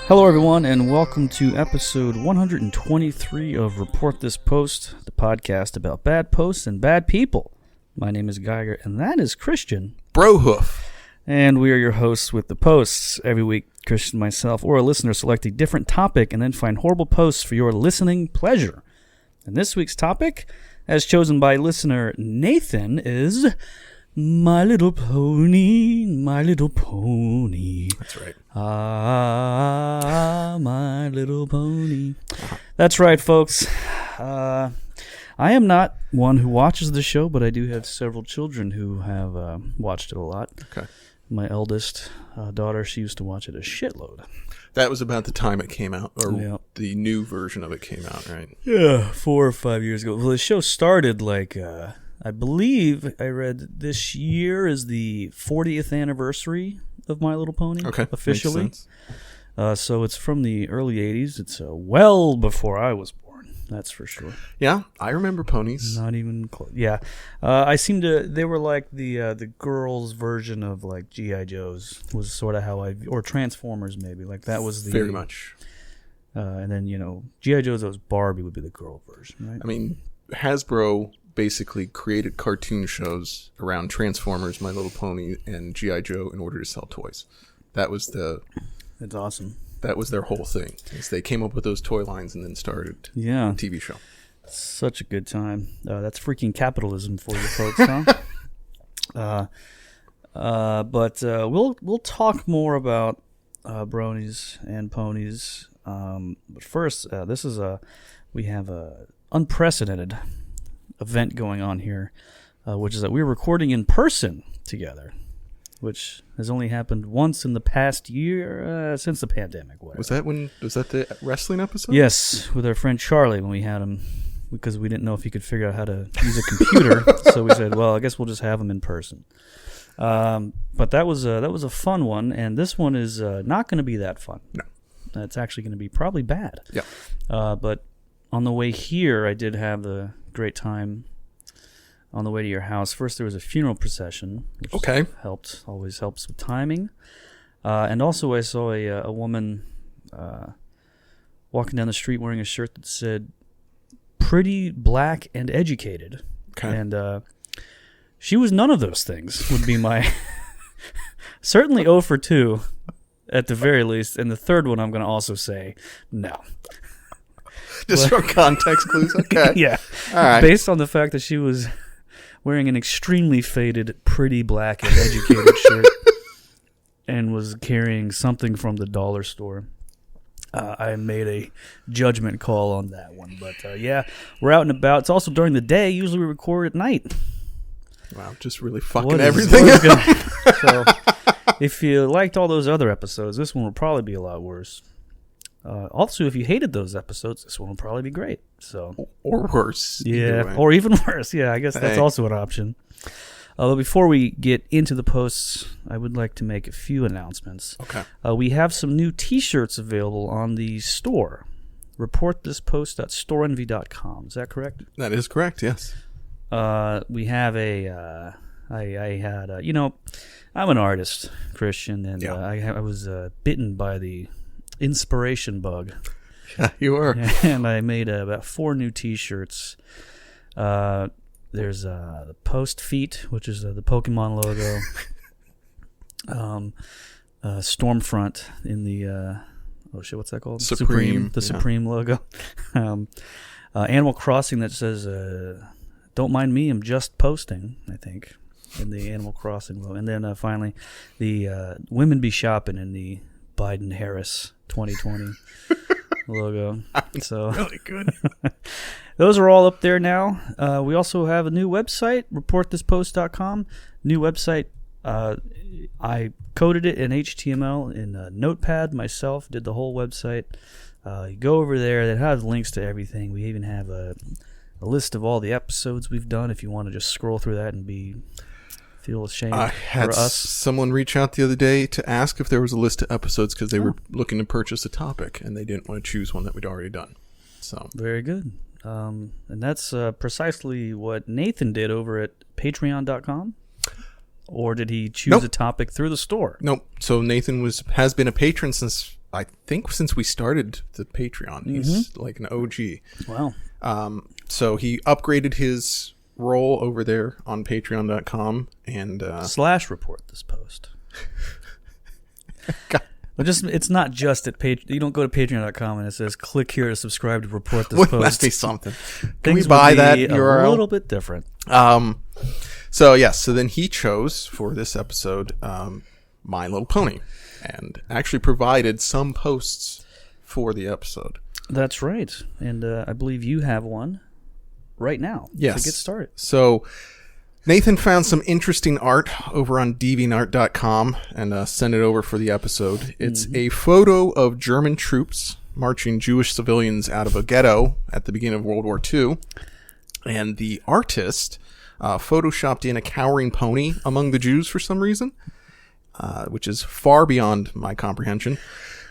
Hello everyone, and welcome to episode 123 of Report This Post, the podcast about bad posts and bad people. My name is Geiger, and that is Christian. Brohoof. And we are your hosts with the posts. Every week, Christian, myself, or a listener select a different topic and then find horrible posts for your listening pleasure. And this week's topic, as chosen by listener Nathan, is My Little Pony, My Little Pony. That's right. Ah, My Little Pony. That's right, folks. I am not one who watches the show, but I do have several children who have watched it a lot. Okay. My eldest daughter, she used to watch it a shitload. That was about the time it came out, or Yeah. the new version of it came out, right? Yeah, 4 or 5 years ago. Well, the show started like, I believe I read this year is the 40th anniversary of My Little Pony, Okay, officially. makes sense. So it's from the early 80s. It's well before I was born, that's for sure. Yeah, I remember ponies. Not even close. Yeah. They were like the girls' version of like G.I. Joe's was sort of how or Transformers maybe. Like that was the... Very much. And then, G.I. Joe's, that was Barbie would be the girl version, right? I mean, Hasbro basically created cartoon shows around Transformers, My Little Pony, and G.I. Joe in order to sell toys. That was It's awesome. That was their whole thing. Is they came up with those toy lines and then started a TV show. Such a good time. That's freaking capitalism for you folks, huh? But we'll talk more about bronies and ponies. But first, we have a unprecedented event going on here, which is that we're recording in person together, which has only happened once in the past year since the pandemic. Whatever. Was that the wrestling episode? Yes, with our friend Charlie when we had him, because we didn't know if he could figure out how to use a computer. So we said, well, I guess we'll just have him in person. But that was a fun one, and this one is not going to be that fun. No. It's actually going to be probably bad. Yeah. But on the way here, I did have the great time on the way to your house. First, there was a funeral procession, which always helps with timing. And also, I saw a woman walking down the street wearing a shirt that said, "Pretty, black, and educated." Okay. And she was none of those things, would be my... Certainly 0 for 2, at the very least. And the third one, I'm going to also say, no. Just for context clues? Okay. Yeah. All right. Based on the fact that she was wearing an extremely faded, pretty, black, and educated shirt and was carrying something from the dollar store, I made a judgment call on that one. But, yeah, we're out and about. It's also during the day. Usually we record at night. Wow, just really fucking everything up. So, if you liked all those other episodes, this one will probably be a lot worse. Also, if you hated those episodes, this one will probably be great. So, or worse. Yeah, or even worse. Yeah, I guess that's also an option. But before we get into the posts, I would like to make a few announcements. Okay. We have some new T-shirts available on the store. Reportthispost.storeenvy.com. Is that correct? That is correct, yes. We have I'm an artist, Christian, and I was bitten by the inspiration bug. Yeah, you were. And I made about 4 new T-shirts. There's the Post Feet, which is the Pokemon logo. Stormfront in the what's that called? Supreme. The Supreme logo. Animal Crossing that says "Don't mind me, I'm just posting." I think in the Animal Crossing logo, and then finally the Women Be Shopping in the Biden-Harris 2020 logo. So really good. Those are all up there now. We also have a new website, reportthispost.com. New website. I coded it in HTML in Notepad myself, did the whole website. You go over there, it has links to everything. We even have a list of all the episodes we've done if you want to just scroll through that and feel ashamed I had for us. Someone reach out the other day to ask if there was a list of episodes because they were looking to purchase a topic and they didn't want to choose one that we'd already done. So very good. And that's precisely what Nathan did over at patreon.com. Or did he choose a topic through the store? Nope. So Nathan has been a patron since I think since we started the Patreon. He's like an OG. Wow. So he upgraded his role over there on patreon.com and / report this post. Well, it's not just at Patreon. You don't go to patreon.com and it says click here to subscribe to report this Wouldn't post. that be something? Can Things we buy would that be URL? A little bit different. So yes, so then he chose for this episode My Little Pony and actually provided some posts for the episode. That's right. And I believe you have one right now to get started. So Nathan found some interesting art over on deviantart.com and sent it over for the episode. It's a photo of German troops marching Jewish civilians out of a ghetto at the beginning of World War II. And the artist photoshopped in a cowering pony among the Jews for some reason, which is far beyond my comprehension.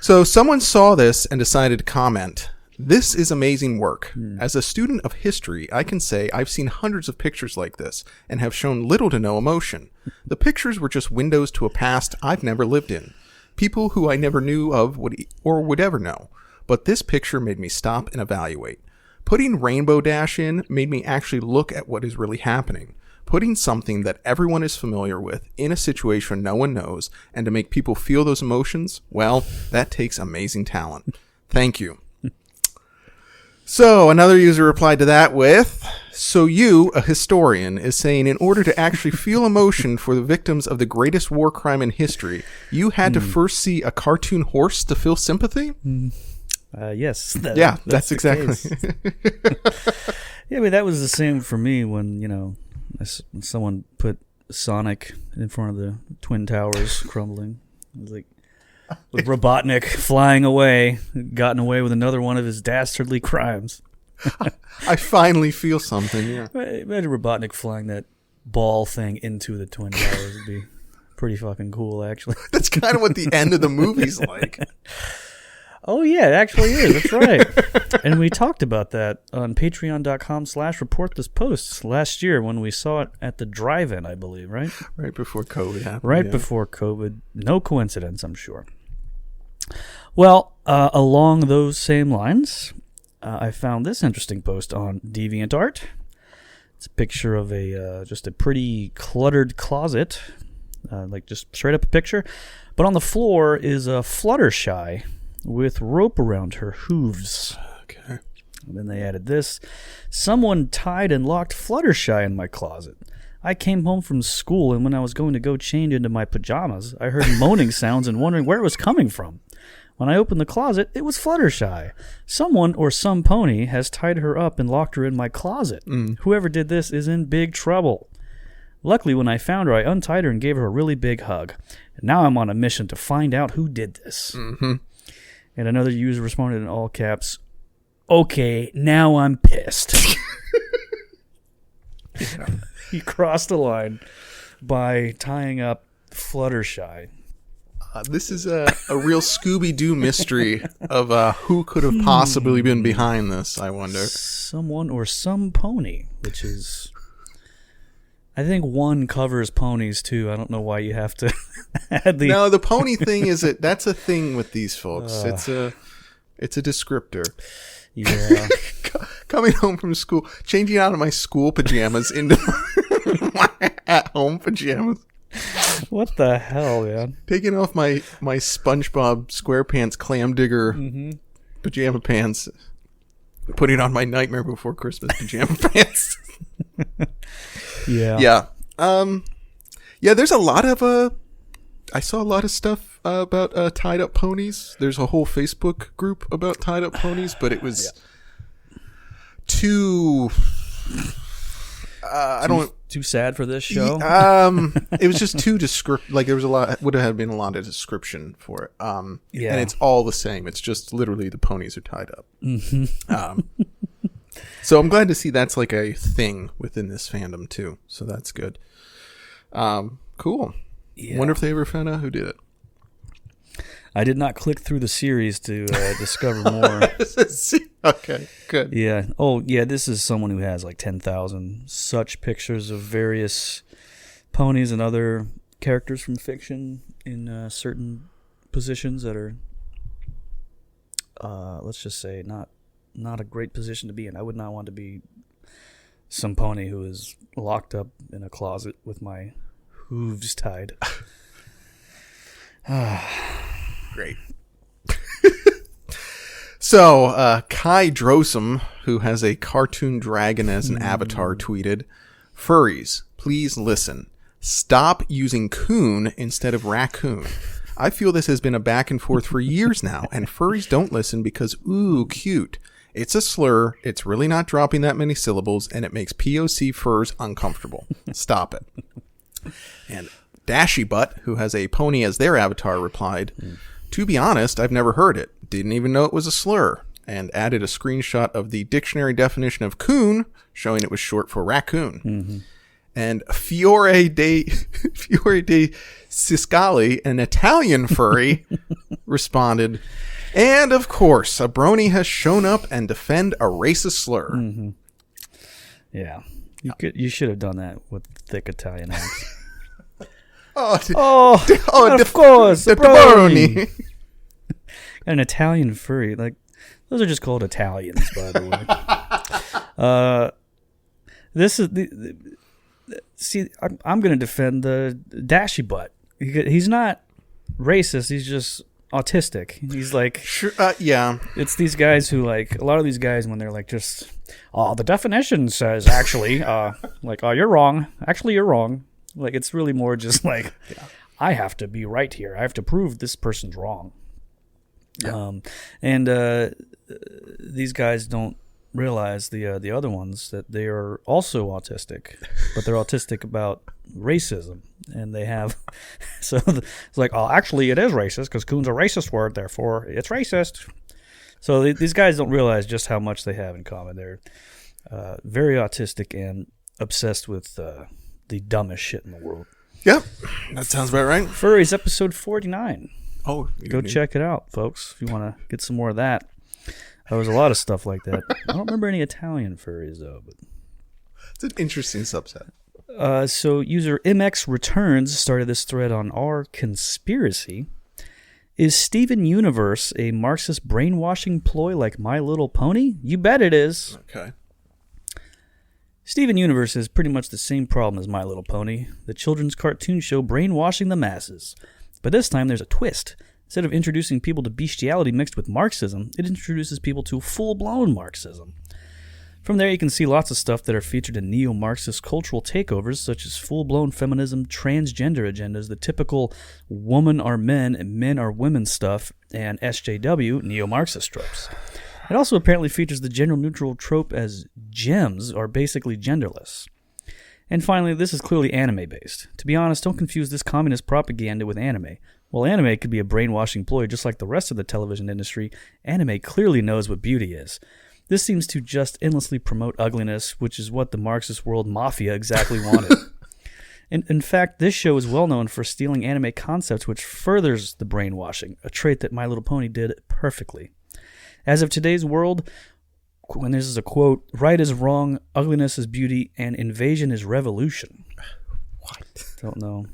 So someone saw this and decided to comment, "This is amazing work. As a student of history, I can say I've seen hundreds of pictures like this and have shown little to no emotion. The pictures were just windows to a past I've never lived in. People who I never knew of would ever know. But this picture made me stop and evaluate. Putting Rainbow Dash in made me actually look at what is really happening. Putting something that everyone is familiar with in a situation no one knows and to make people feel those emotions, well, that takes amazing talent. Thank you." So another user replied to that with, "So you, a historian, is saying in order to actually feel emotion for the victims of the greatest war crime in history, you had to first see a cartoon horse to feel sympathy?" Yes. That's exactly. Yeah, I mean, that was the same for me when, someone put Sonic in front of the Twin Towers crumbling. It was like, with Robotnik flying away, gotten away with another one of his dastardly crimes. I finally feel something, yeah. Imagine Robotnik flying that ball thing into the Twin Towers. Would be pretty fucking cool, actually. That's kind of what the end of the movie's like. Oh, yeah, it actually is. That's right. And we talked about that on patreon.com/report this post last year when we saw it at the drive-in, I believe, right? Right before COVID happened. Right before COVID. No coincidence, I'm sure. Well, along those same lines, I found this interesting post on DeviantArt. It's a picture of just a pretty cluttered closet, like just straight up a picture. But on the floor is a Fluttershy with rope around her hooves. Okay. And then they added this: "Someone tied and locked Fluttershy in my closet. I came home from school, and when I was going to go change into my pajamas, I heard moaning sounds and wondering where it was coming from. When I opened the closet, it was Fluttershy. Someone or some pony has tied her up and locked her in my closet. Whoever did this is in big trouble. Luckily, when I found her, I untied her and gave her a really big hug. And now I'm on a mission to find out who did this." And another user responded in all caps, "Okay, now I'm pissed." He crossed the line by tying up Fluttershy. This is a real Scooby-Doo mystery of who could have possibly been behind this, I wonder. Someone or some pony, which is... I think one covers ponies, too. I don't know why you have to add the... No, the pony thing that's a thing with these folks. It's a descriptor. Yeah. Coming home from school, changing out of my school pajamas into my at-home pajamas. What the hell, man? Taking off my SpongeBob SquarePants clam digger pajama pants. Putting on my Nightmare Before Christmas pajama pants. Yeah. Yeah. There's a lot of I saw a lot of stuff about tied up ponies. There's a whole Facebook group about tied up ponies, but it was too too sad for this show. It was just too descriptive. Like there was would have been a lot of description for it. And it's all the same. It's just literally the ponies are tied up. So I'm glad to see that's like a thing within this fandom too. So that's good. Cool. Yeah. Wonder if they ever found out who did it. I did not click through the series to discover more. Okay, good. Yeah. Oh, yeah, this is someone who has like 10,000 such pictures of various ponies and other characters from fiction in certain positions that are let's just say, not a great position to be in. I would not want to be some pony who is locked up in a closet with my hooves tied. Great. So, Kai Drosum, who has a cartoon dragon as an avatar, tweeted, "Furries, please listen. Stop using coon instead of raccoon. I feel this has been a back and forth for years now, and furries don't listen because, ooh, cute. It's a slur, it's really not dropping that many syllables, and it makes POC furs uncomfortable. Stop it." And Dashy Butt, who has a pony as their avatar, replied, "To be honest, I've never heard it. Didn't even know it was a slur," and added a screenshot of the dictionary definition of coon, showing it was short for raccoon. Mm-hmm. And Fiore de Ciscali, an Italian furry, responded, "And of course, a brony has shown up and defend a racist slur." Mm-hmm. Yeah, you should have done that with thick Italian accent. Of course, the brony. An Italian furry, like those are just called Italians, by the way. This is see, I'm going to defend the Dashy Butt. He's not racist. He's just autistic. He's like, sure, yeah. It's these guys who like a lot of these guys when they're like just, the definition says actually, you're wrong. Actually, you're wrong. Like it's really more just like, I have to be right here. I have to prove this person's wrong. Yeah. These guys don't realize the other ones that they are also autistic, but they're autistic about racism, and they have so it's like, actually it is racist because coon's a racist word, therefore it's racist. So these guys don't realize just how much they have in common. They're very autistic and obsessed with the dumbest shit in the world. Yep, that sounds about right. Furries episode 49. Oh, go check it out, folks, if you want to get some more of that. There was a lot of stuff like that. I don't remember any Italian furries, though. But it's an interesting subset. So user MX Returns started this thread on our conspiracy. Is Steven Universe a Marxist brainwashing ploy like My Little Pony? You bet it is. Okay. Steven Universe has pretty much the same problem as My Little Pony, the children's cartoon show brainwashing the masses. But this time there's a twist. Instead of introducing people to bestiality mixed with Marxism, it introduces people to full-blown Marxism. From there, you can see lots of stuff that are featured in neo-Marxist cultural takeovers, such as full-blown feminism, transgender agendas, the typical women are men and men are women stuff, and SJW, neo-Marxist tropes. It also apparently features the gender-neutral trope as gems are basically genderless. And finally, this is clearly anime-based. To be honest, don't confuse this communist propaganda with anime. While anime could be a brainwashing ploy just like the rest of the television industry, anime clearly knows what beauty is. This seems to just endlessly promote ugliness, which is what the Marxist world mafia exactly wanted. In fact, this show is well known for stealing anime concepts, which furthers the brainwashing, a trait that My Little Pony did perfectly. As of today's world, when this is a quote, right is wrong, ugliness is beauty, and invasion is revolution. What? Don't know.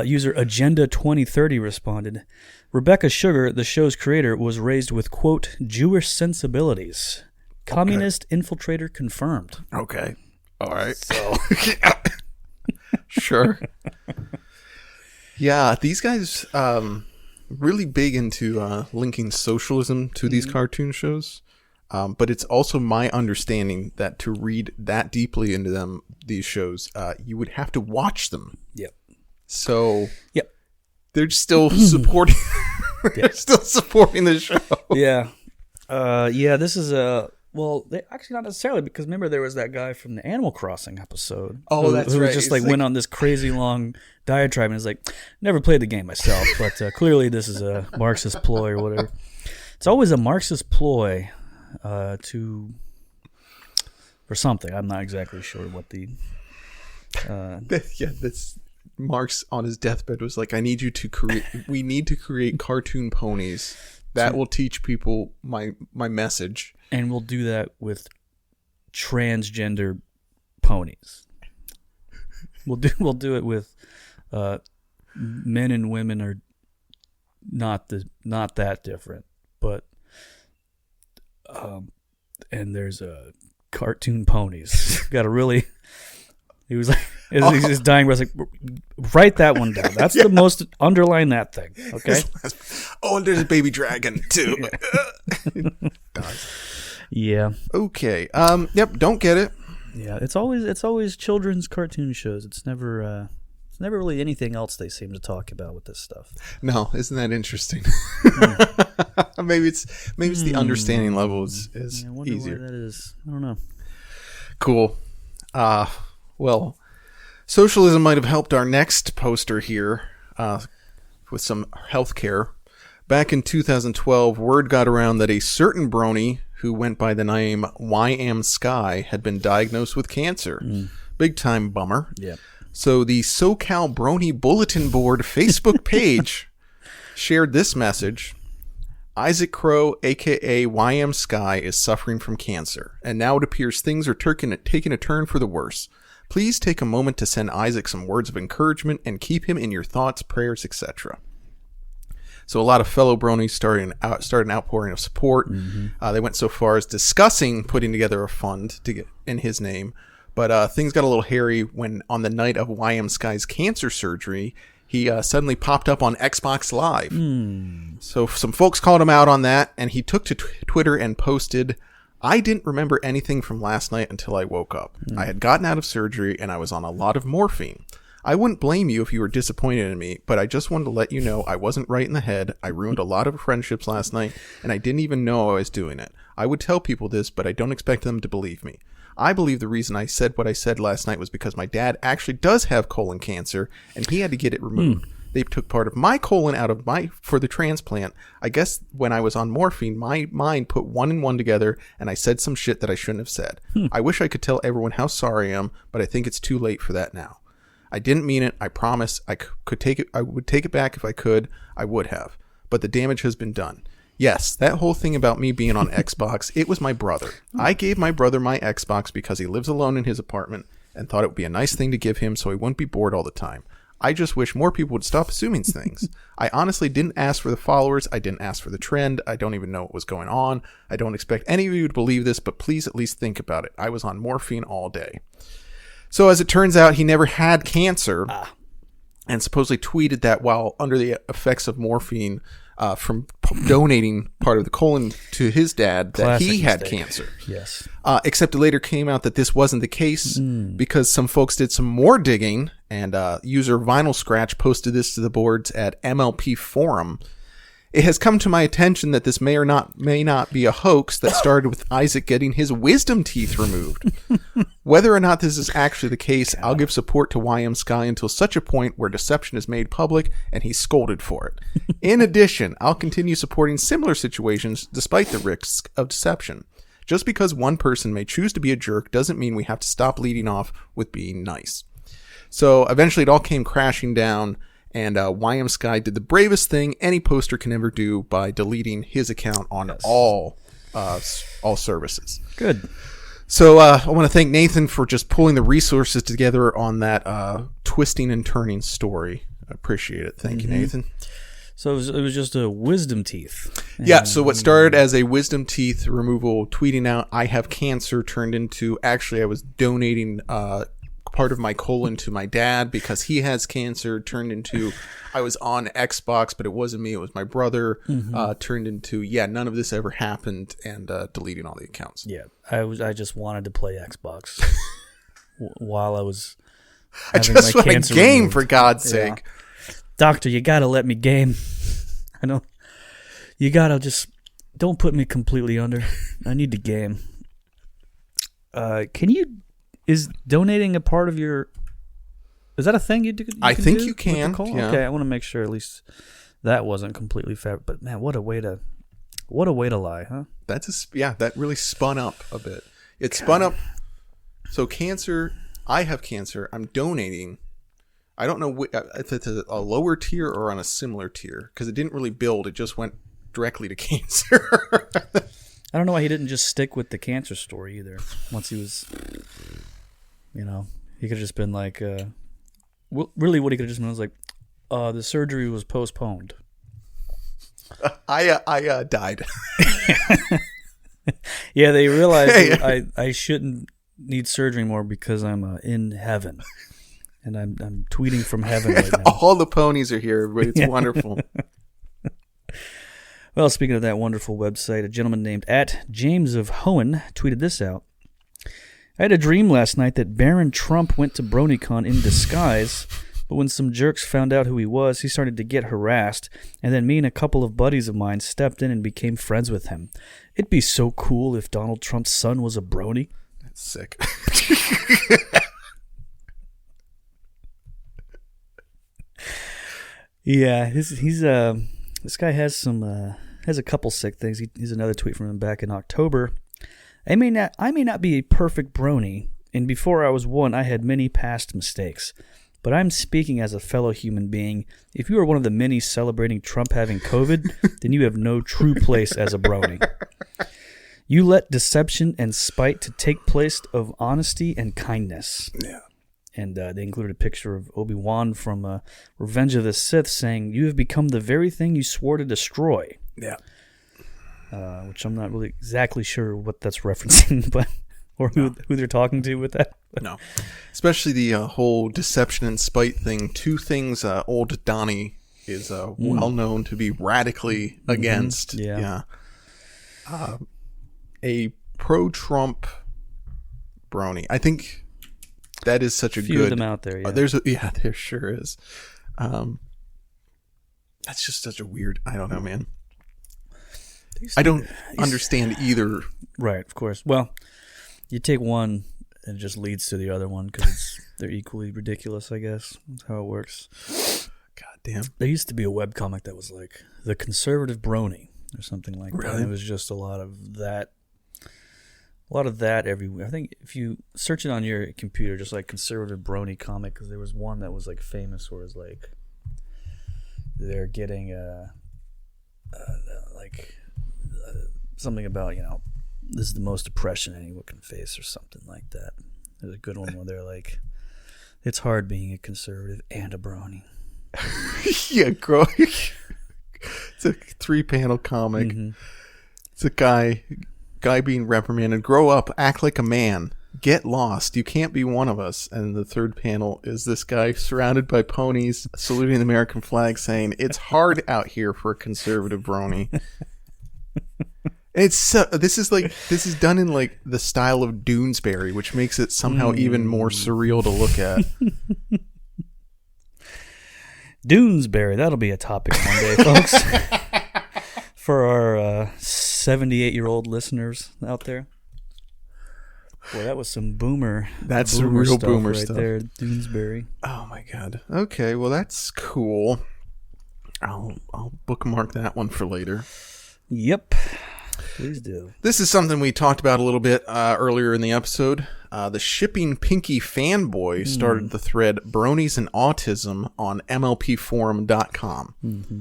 User Agenda 2030 responded, Rebecca Sugar, the show's creator, was raised with, quote, Jewish sensibilities. Communist infiltrator confirmed. Okay. All right. So. Sure. Yeah, these guys really big into linking socialism to these cartoon shows. But it's also my understanding that to read that deeply into these shows, you would have to watch them. Yep. So yep. They're still supporting. They're still supporting the show. Yeah. This is actually not necessarily, because remember there was that guy from the Animal Crossing episode. Oh, that's who right. Just went on this crazy long diatribe and is like, never played the game myself, but clearly this is a Marxist ploy or whatever. It's always a Marxist ploy for something. I'm not exactly sure what the. That's Marx on his deathbed was like, I need you to create. We need to create cartoon ponies that will teach people my message. And we'll do that with transgender ponies. We'll do it with men and women are not that different, but and there's cartoon ponies. Got a really. He was like, he's just dying. I was like, write that one down. That's the most, underline that thing. Okay. Oh, and there's a baby dragon too. Yeah. Okay. Yep. Don't get it. Yeah. It's always children's cartoon shows. It's never really anything else they seem to talk about with this stuff. No, isn't that interesting? maybe it's the understanding level is I wonder easier. why that is. I don't know. Cool. Well, socialism might have helped our next poster here with some healthcare. Back in 2012, word got around that a certain brony who went by the name YmSky had been diagnosed with cancer. Big time bummer. Yeah. So the SoCal Brony Bulletin Board Facebook page shared this message. Isaac Crow, a.k.a. YmSky, is suffering from cancer, and now it appears things are taking a turn for the worse. Please take a moment to send Isaac some words of encouragement and keep him in your thoughts, prayers, etc. So a lot of fellow bronies started an outpouring of support. They went so far as discussing putting together a fund to get in his name. But things got a little hairy when on the night of YmSky's cancer surgery, he suddenly popped up on Xbox Live. So some folks called him out on that, and he took to Twitter and posted, I didn't remember anything from last night until I woke up. I had gotten out of surgery, and I was on a lot of morphine. I wouldn't blame you if you were disappointed in me, but I just wanted to let you know I wasn't right in the head. I ruined a lot of friendships last night, and I didn't even know I was doing it. I would tell people this, but I don't expect them to believe me. I believe the reason I said what I said last night was because my dad actually does have colon cancer, and he had to get it removed. They took part of my colon out of for the transplant. I guess when I was on morphine, my mind put one and one together, and I said some shit that I shouldn't have said. I wish I could tell everyone how sorry I am, but I think it's too late for that now. I didn't mean it. I promise. I could take it. I would take it back if I could. I would have. But the damage has been done. Yes, that whole thing about me being on Xbox, it was my brother. I gave my brother my Xbox because he lives alone in his apartment and thought it would be a nice thing to give him so he wouldn't be bored all the time. I just wish more people would stop assuming things. I honestly didn't ask for the followers. I didn't ask for the trend. I don't even know what was going on. I don't expect any of you to believe this, but please at least think about it. I was on morphine all day. So as it turns out, he never had cancer and supposedly tweeted that while under the effects of morphine from donating part of the colon to his dad, that he had cancer. Yes. Except it later came out that this wasn't the case because some folks did some more digging, and user Vinyl Scratch posted this to the boards at MLP Forum. It has come to my attention that this may not be a hoax that started with Isaac getting his wisdom teeth removed. Whether or not this is actually the case, I'll give support to YmSky until such a point where deception is made public and he's scolded for it. In addition, I'll continue supporting similar situations despite the risks of deception. Just because one person may choose to be a jerk doesn't mean we have to stop leading off with being nice. So eventually it all came crashing down. And YmSky did the bravest thing any poster can ever do by deleting his account on all services. Good. So I want to thank Nathan for just pulling the resources together on that twisting and turning story. I appreciate it. Thank you, Nathan. So it was just a wisdom teeth. Yeah, so what started as a wisdom teeth removal, tweeting out, I have cancer, turned into, actually I was donating part of my colon to my dad because he has cancer, turned into I was on Xbox, but it wasn't me, it was my brother, turned into none of this ever happened, and deleting all the accounts. Yeah, I just wanted to play Xbox while I was I just want a game removed. For God's sake. Doctor, you gotta let me game. I know. You gotta just don't put me completely under. I need to game. Is donating a part of your? Is that a thing you do? I think you can. Yeah. Okay, I want to make sure at least that wasn't completely fair. But man, what a way to lie, huh? That really spun up a bit. It spun up. So cancer. I have cancer. I'm donating. I don't know if it's a lower tier or on a similar tier because it didn't really build. It just went directly to cancer. I don't know why he didn't just stick with the cancer story either. Once he was. He could have just been like, really what he could have just been was like, the surgery was postponed. I died. Yeah, they realized that I shouldn't need surgery anymore because I'm in heaven. And I'm tweeting from heaven right now. All the ponies are here, everybody. It's wonderful. Well, speaking of that wonderful website, a gentleman named @JamesofHohen tweeted this out. I had a dream last night that Baron Trump went to BronyCon in disguise, but when some jerks found out who he was, he started to get harassed, and then me and a couple of buddies of mine stepped in and became friends with him. It'd be so cool if Donald Trump's son was a brony. That's sick. Yeah, this guy has a couple sick things. Here's another tweet from him back in October. I may not be a perfect brony, and before I was one, I had many past mistakes. But I'm speaking as a fellow human being. If you are one of the many celebrating Trump having COVID, then you have no true place as a brony. You let deception and spite to take place of honesty and kindness. Yeah. And they included a picture of Obi-Wan from Revenge of the Sith saying, "You have become the very thing you swore to destroy." Yeah. Which I'm not really exactly sure what that's referencing, but or who they're talking to with that. No. Especially the whole deception and spite thing. Two things old Donnie is well known to be radically against. Yeah. A pro-Trump brony. I think that is such a few good... of them out there, yeah. There sure is. That's just such a weird... I don't know, man. I don't understand either. Right, of course. Well, you take one and it just leads to the other one because they're equally ridiculous, I guess. That's how it works. God damn. There used to be a webcomic that was like The Conservative Brony or something like that. Really? And it was just a lot of that. A lot of that everywhere. I think if you search it on your computer, just like Conservative Brony comic, because there was one that was like famous where it was like they're getting something about, this is the most depression anyone can face or something like that. There's a good one where they're like, it's hard being a conservative and a brony. Yeah, it's a 3-panel comic. Mm-hmm. It's a guy being reprimanded. Grow up, act like a man, get lost. You can't be one of us. And the third panel is this guy surrounded by ponies, saluting the American flag, saying, "It's hard out here for a conservative brony." This is done in like the style of Doonesbury, which makes it somehow even more surreal to look at. Doonesbury, that'll be a topic one day, folks. For our 78-year-old listeners out there. Boy, that was some boomer. That's some real boomer right stuff there, Doonesbury. Oh my god. Okay, well that's cool. I'll bookmark that one for later. Yep. Please do. This is something we talked about a little bit earlier in the episode. The Shipping Pinky fanboy started the thread Bronies and Autism on MLPforum.com. Mm-hmm.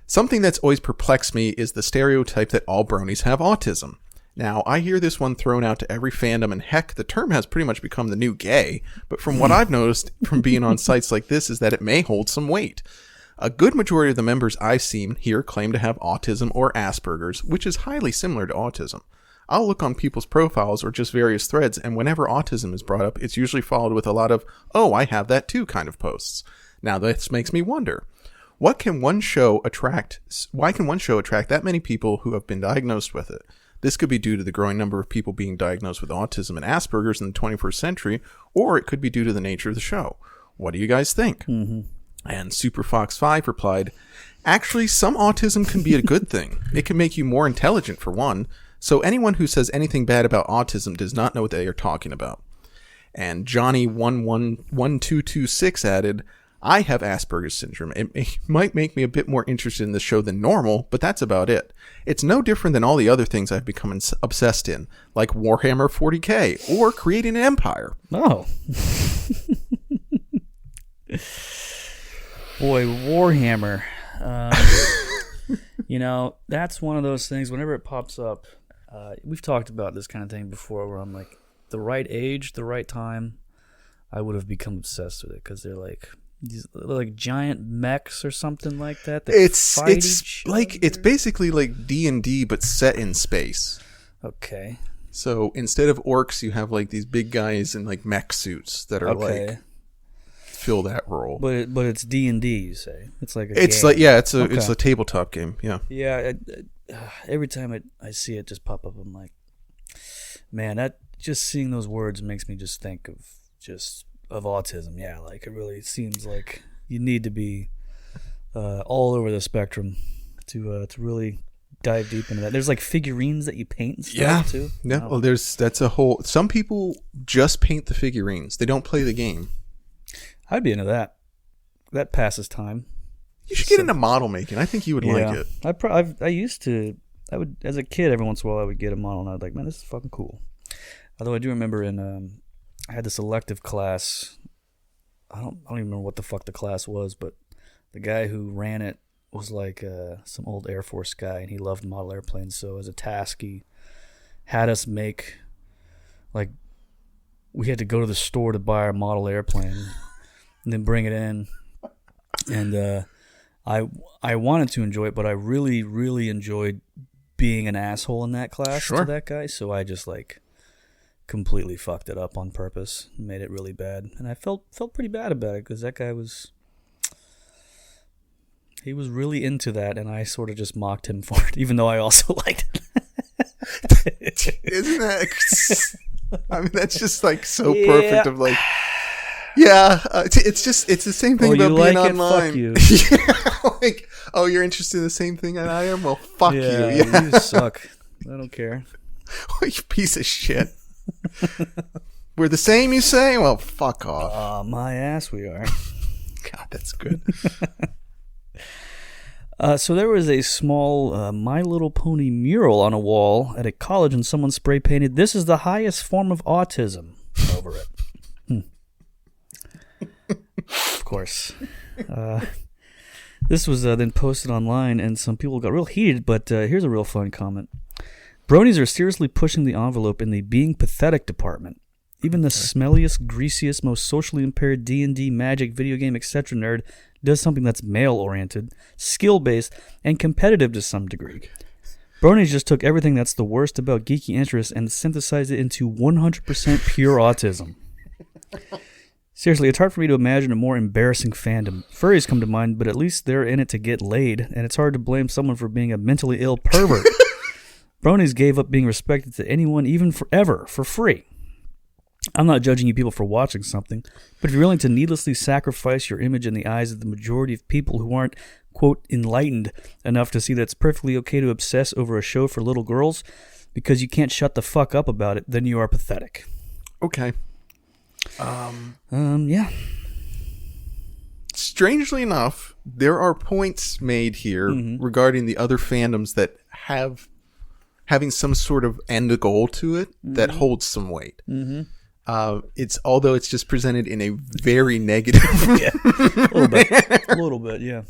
Something that's always perplexed me is the stereotype that all bronies have autism. Now, I hear this one thrown out to every fandom, and heck, the term has pretty much become the new gay, but from what I've noticed from being on sites like this is that it may hold some weight. A good majority of the members I've seen here claim to have autism or Asperger's, which is highly similar to autism. I'll look on people's profiles or just various threads, and whenever autism is brought up, it's usually followed with a lot of, "Oh, I have that too" kind of posts. Now, this makes me wonder, why can one show attract that many people who have been diagnosed with it? This could be due to the growing number of people being diagnosed with autism and Asperger's in the 21st century, or it could be due to the nature of the show. What do you guys think? Mm-hmm. And SuperFox5 replied, "Actually, some autism can be a good thing. It can make you more intelligent, for one. So anyone who says anything bad about autism does not know what they are talking about." And Johnny111226 added, "I have Asperger's syndrome. It might make me a bit more interested in the show than normal, but that's about it. It's no different than all the other things I've become obsessed in, like Warhammer 40k or creating an empire." Oh. Boy, Warhammer. That's one of those things, whenever it pops up, we've talked about this kind of thing before, where I'm like, the right age, the right time, I would have become obsessed with it, because they're like these like giant mechs or something like that. It's basically like D&D, but set in space. Okay. So instead of orcs, you have like these big guys in like mech suits that are like fill that role. But it's D&D, you say? It's like it's game. like it's a tabletop game. Yeah. Yeah. Every time I see it just pop up, I'm like, man, that just seeing those words makes me just think of autism. Yeah, like it really seems like you need to be all over the spectrum to really dive deep into that. There's like figurines that you paint and stuff too. Yeah. Well, that's a whole. Some people just paint the figurines. They don't play the game. I'd be into that. That passes time. You should get into model making. I think you would like it. I used to. I would, as a kid, every once in a while I would get a model, and I'd like, man, this is fucking cool. Although I do remember I had this elective class. I don't even remember what the fuck the class was, but the guy who ran it was like some old Air Force guy, and he loved model airplanes. So as a task, he had us make, like, we had to go to the store to buy our model airplane and then bring it in. And I wanted to enjoy it, but I really, really enjoyed being an asshole in that class to that guy. So I just like completely fucked it up on purpose, made it really bad, and I felt pretty bad about it because that guy was really into that, and I sort of just mocked him for it, even though I also liked it. Isn't that? I mean, that's just like so perfect. Of like, it's the same thing about being online. Fuck you. Like, oh, you're interested in the same thing that I am? Well, fuck you. Yeah, you suck. I don't care. You piece of shit. We're the same, you say? Well, fuck off. My ass, we are. God, that's good. So there was a small My Little Pony mural on a wall at a college, and someone spray painted, "This is the highest form of autism," over it. Of course. This was then posted online, and some people got real heated, but here's a real fun comment. Bronies are seriously pushing the envelope in the being pathetic department. Even the smelliest, greasiest, most socially impaired D&D, magic, video game, etc. nerd does something that's male-oriented, skill-based, and competitive to some degree. Bronies just took everything that's the worst about geeky interests and synthesized it into 100% pure autism. Seriously, it's hard for me to imagine a more embarrassing fandom. Furries come to mind, but at least they're in it to get laid, and it's hard to blame someone for being a mentally ill pervert. Bronies gave up being respected to anyone, even forever, for free. I'm not judging you people for watching something, but if you're willing to needlessly sacrifice your image in the eyes of the majority of people who aren't, quote, enlightened enough to see that it's perfectly okay to obsess over a show for little girls because you can't shut the fuck up about it, then you are pathetic. Okay. Yeah. Strangely enough, there are points made here regarding the other fandoms that having some sort of end goal to it that holds some weight. Although it's just presented in a very negative a little bit, yeah.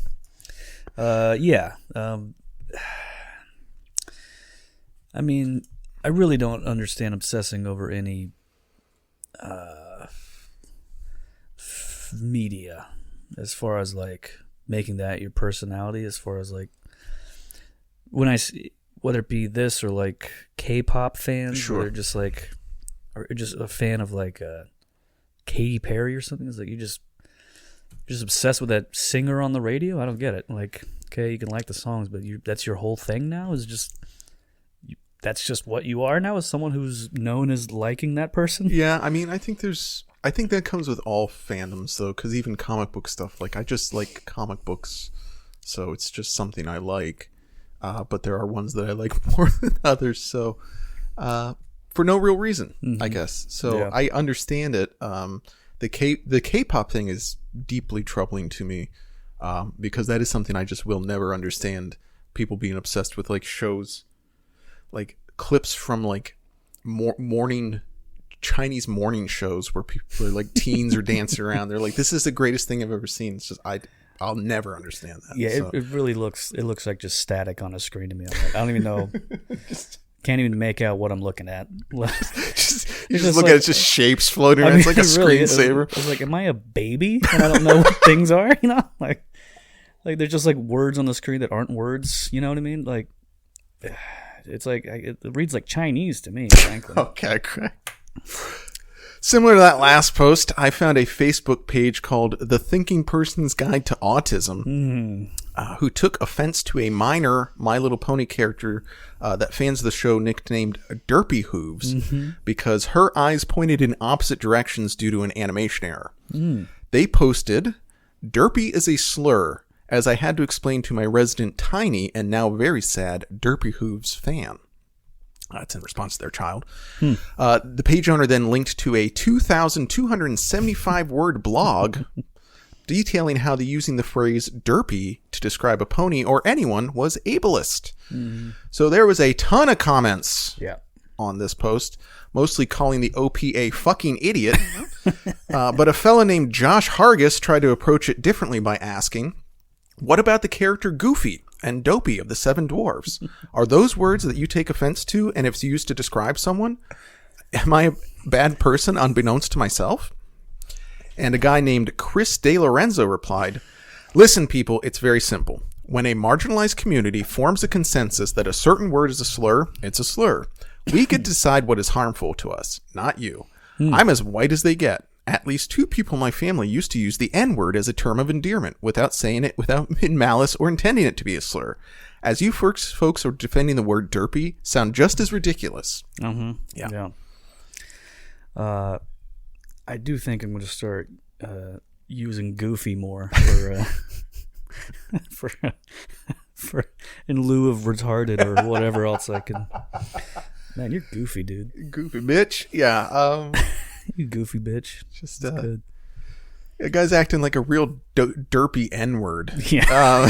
I mean, I really don't understand obsessing over any media as far as like making that your personality, as far as like when I see, whether it be this or like K-pop fans or just like, or just a fan of like Katy Perry or something. It's like you're just obsessed with that singer on the radio. I don't get it. Like, okay, you can like the songs, but that's your whole thing now. Is just that's just what you are now, as someone who's known as liking that person. Yeah, I mean, I think that comes with all fandoms though, because even comic book stuff. Like, I just like comic books, so it's just something I like. But there are ones that I like more than others. So, for no real reason, I guess. So I understand it. The K-pop thing is deeply troubling to me, because that is something I just will never understand. People being obsessed with like shows, like clips from like Chinese morning shows where people are like teens are dancing around. They're like, this is the greatest thing I've ever seen. It's just I'll never understand that. Yeah, so. it really looks like just static on a screen to me. I don't even know. Can't even make out what I'm looking at. You just look at it, it's just shapes floating around. It's like a screensaver. I was like, am I a baby? And I don't know what things are, you know? Like there's just like words on the screen that aren't words, you know what I mean? Like, It's like it reads like Chinese to me, frankly. Okay, great. Similar to that last post, I found a Facebook page called The Thinking Person's Guide to Autism, who took offense to a minor My Little Pony character that fans of the show nicknamed Derpy Hooves because her eyes pointed in opposite directions due to an animation error. They posted, "Derpy is a slur, as I had to explain to my resident tiny and now very sad Derpy Hooves fan." That's in response to their child. The page owner then linked to a 2,275 word blog detailing how using the phrase derpy to describe a pony or anyone was ableist. So there was a ton of comments on this post, mostly calling the OP a fucking idiot. But a fella named Josh Hargis tried to approach it differently by asking, what about the character Goofy and Dopey of the Seven Dwarfs? Are those words that you take offense to, and if used to describe someone? Am I a bad person unbeknownst to myself? And a guy named Chris De Lorenzo replied, listen, people, it's very simple. When a marginalized community forms a consensus that a certain word is a slur, it's a slur. We get to decide what is harmful to us, not you. I'm as white as they get. At least 2 people in my family used to use the N-word as a term of endearment without saying it in malice or intending it to be a slur. As you folks are defending the word derpy, sound just as ridiculous. Yeah. I do think I'm going to start using Goofy more for in lieu of retarded or whatever else I can. Man, you're goofy, dude. Goofy bitch. Yeah. You goofy bitch. Just good. The guy's acting like a real derpy N-word. Yeah.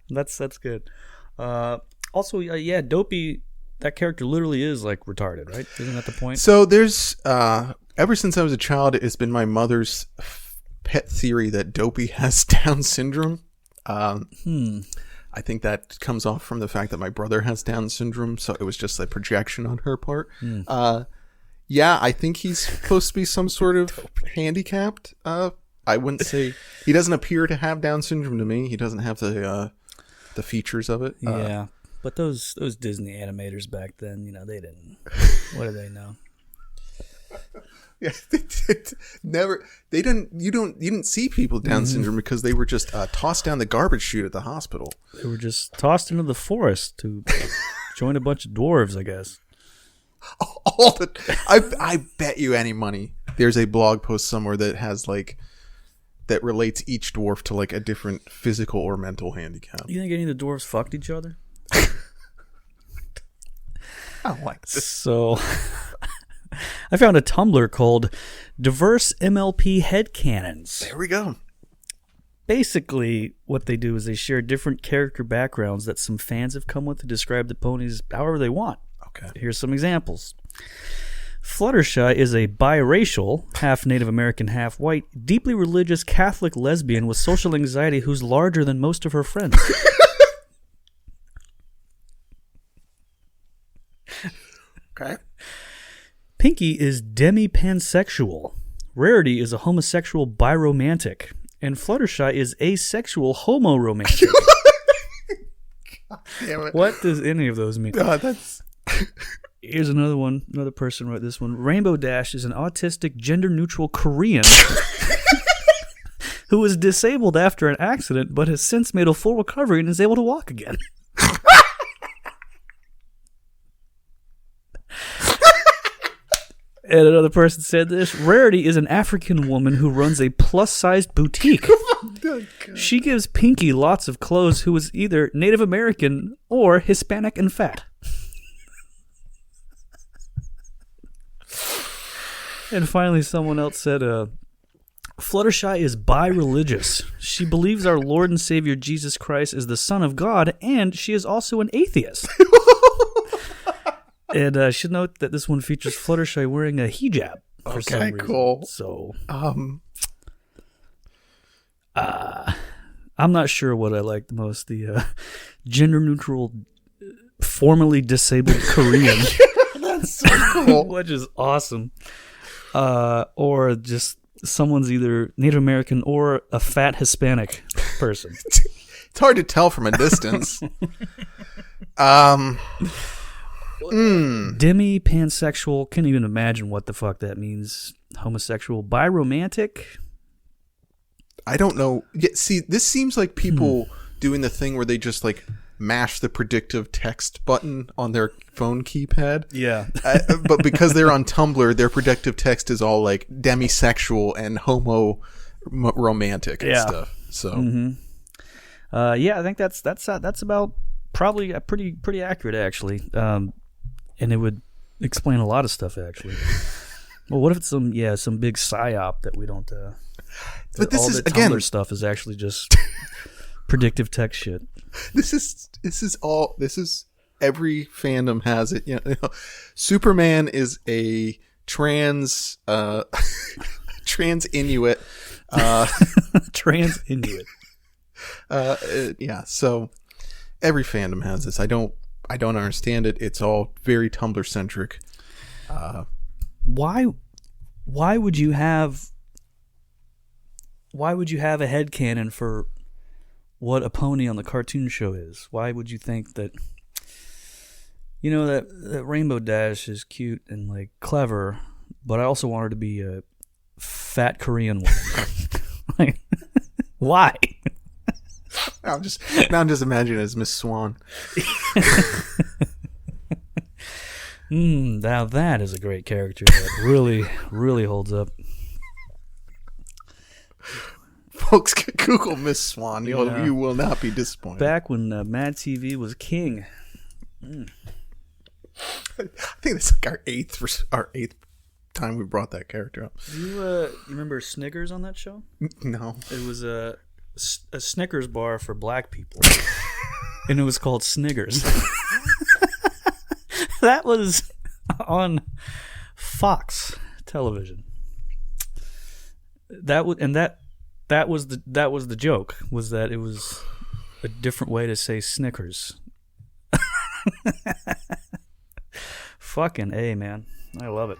That's good. Also, Dopey, that character literally is like retarded, right? Isn't that the point? So there's ever since I was a child, it's been my mother's pet theory that Dopey has Down syndrome. I think that comes off from the fact that my brother has Down syndrome, so it was just a projection on her part. I think he's supposed to be some sort of handicapped. I wouldn't say he doesn't appear to have Down syndrome to me. He doesn't have the features of it. But those Disney animators back then, they didn't. What do they know? Yeah, you didn't see people with Down syndrome because they were just tossed down the garbage chute at the hospital. They were just tossed into the forest to join a bunch of dwarves, I guess. I bet you any money there's a blog post somewhere that has that relates each dwarf to a different physical or mental handicap. You think any of the dwarves fucked each other? I don't like this. So I found a Tumblr called Diverse MLP Headcanons. There we go. Basically, what they do is they share different character backgrounds that some fans have come with to describe the ponies however they want. Okay. Here's some examples. Fluttershy is a biracial, half Native American, half white, deeply religious Catholic lesbian with social anxiety who's larger than most of her friends. Okay. Pinky is demi-pansexual. Rarity is a homosexual biromantic. And Fluttershy is asexual homoromantic. God damn it. What does any of those mean? That's... Here's another one. Another person wrote this one. Rainbow Dash is an autistic, gender-neutral Korean who was disabled after an accident but has since made a full recovery and is able to walk again. And another person said this. Rarity is an African woman who runs a plus-sized boutique. She gives Pinky lots of clothes who is either Native American or Hispanic and fat. And finally, someone else said, Fluttershy is bi-religious. She believes our Lord and Savior Jesus Christ is the Son of God, and she is also an atheist. And I should note that this one features Fluttershy wearing a hijab for some reason. Cool. So, I'm not sure what I like the most: the gender-neutral, formerly disabled Korean, That's so cool. which is awesome, or just someone's either Native American or a fat Hispanic person. It's hard to tell from a distance. Demi-pansexual. Can't even imagine what the fuck that means. Homosexual. Biromantic? I don't know. Yeah, see, this seems like people doing the thing where they just like mash the predictive text button on their phone keypad. Yeah. But because they're on Tumblr, their predictive text is all like demisexual and romantic and stuff. So, yeah, I think that's about probably pretty accurate actually, and it would explain a lot of stuff actually. Well, what if it's some big psyop that we don't? But this all is the Tumblr again stuff is actually just predictive text shit. This is every fandom has it. You know, Superman is a trans Inuit. Trans Inuit. Yeah. So every fandom has this. I don't understand it. It's all very Tumblr centric. Why would you have a headcanon for what a pony on the cartoon show is? Why would you think that, that Rainbow Dash is cute and like clever, but I also want her to be a fat Korean woman? Like, why? I'm just imagining it as Miss Swan. Now that is a great character that really, really holds up. Folks, Google Miss Swan. You will not be disappointed. Back when Mad TV was king. I think it's like our eighth time we brought that character up. You remember Snickers on that show? No. It was a Snickers bar for black people, and it was called Snickers. That was on Fox television. That was the joke, was that it was a different way to say Snickers. Fucking A, man. I love it.